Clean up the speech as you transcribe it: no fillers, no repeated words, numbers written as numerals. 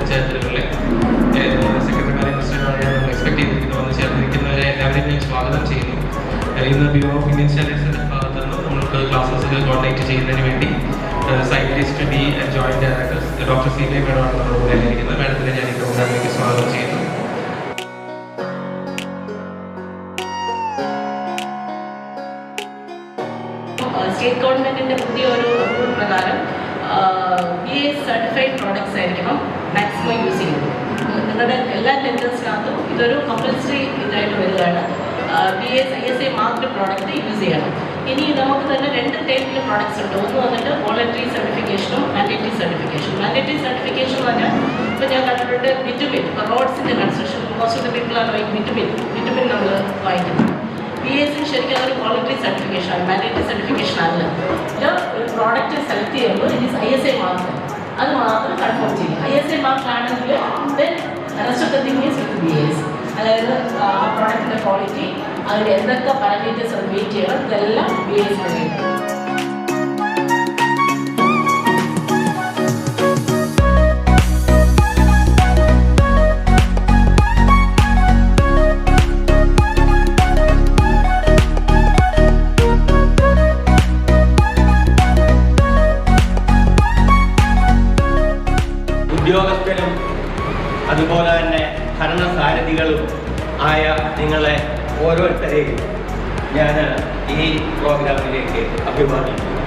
പഞ്ചായത്തുകളിലെ സെക്രട്ടറിമാരെ പ്രസിഡന്റാണ് നമ്മൾ എക്സ്പെക്ട് ചെയ്തിരിക്കുന്നത്. വന്ന് ചേർന്നിരിക്കുന്നവരെ എല്ലാവരെയും ഞാൻ സ്വാഗതം ചെയ്യുന്നു. ഇന്ന് ബ്യൂറോ ഓഫ് ഇന്ത്യൻ സ്റ്റാൻഡേർഡ്സിന്റെ ഭാഗത്ത് നിന്ന് നമ്മൾക്ക് ക്ലാസ്സസ് കോർഡിനേറ്റ് ചെയ്യുന്നതിന് വേണ്ടി scientist D joint director doctor C V മേഡമാണ് നമ്മുടെ കൂടെ ഇരിക്കുന്നത്. മാഡത്തിനെ ഞാൻ ഈ പ്രോഗ്രാമിലേക്ക് സ്വാഗതം ചെയ്യുന്നു. സ്റ്റേറ്റ് ഗവൺമെൻറ്റിൻ്റെ പുതിയൊരു റൂൾ പ്രകാരം BA സർട്ടിഫൈഡ് പ്രോഡക്ട്സ് ആയിരിക്കണം മാക്സിമം യൂസ് ചെയ്യുന്നത്. നിങ്ങളുടെ എല്ലാ ടെൻഡേഴ്സിനകത്തും ഇതൊരു കമ്പൽസറി ഇതായിട്ട് വരികയാണ്. ISA മാർക്ക്ഡ് പ്രോഡക്റ്റ് യൂസ് ചെയ്യണം. ഇനി നമുക്ക് തന്നെ 2 ടൈപ്പിൽ പ്രോഡക്ട്സ് ഉണ്ട്. ഒന്ന് വന്നിട്ട് വോളണ്ടറി സർട്ടിഫിക്കേഷനും മാൻഡേറ്ററി സർട്ടിഫിക്കേഷനും. മാൻഡേറ്ററി സർട്ടിഫിക്കേഷൻ എന്ന് പറഞ്ഞാൽ ഇപ്പോൾ ഞാൻ കണ്ടിട്ടുണ്ട് വിറ്റമിൻ റോഡ്സിൻ്റെ construction most of the people ആണ് വിറ്റമിൻ നമ്മൾ വാങ്ങിക്കുന്നത്. BAC ശരിക്കും അതൊരു വോളണ്ടറി സർട്ടിഫിക്കേഷനാണ്, മാൻഡേറ്ററി സർട്ടിഫിക്കേഷൻ അല്ല. ഇത് ഒരു പ്രോഡക്റ്റ് സെലക്ട് ചെയ്യുമ്പോൾ ഇറ്റ് ഈസ് ISA മാർക്ക്, അത് മാത്രം കൺഫേം ചെയ്യും. ISA മാർക്ക് ആണെങ്കിൽ then rest of the thing is with BAS. അതായത് ആ പ്രോഡക്റ്റിൻ്റെ ക്വാളിറ്റി, അതിൽ എന്തൊക്കെ പാരാമീറ്റേഴ്സ് അത് മീറ്റ് ചെയ്യണം, ഇതെല്ലാം BAS കഴിയും. ഉദ്യോഗസ്ഥരും അതുപോലെ തന്നെ ഭരണസാരഥികളും ആയ നിങ്ങളെ ഓരോരുത്തരെയും ഞാൻ ഈ പ്രോഗ്രാമിലേക്ക് അഭിവാദിക്കുന്നു.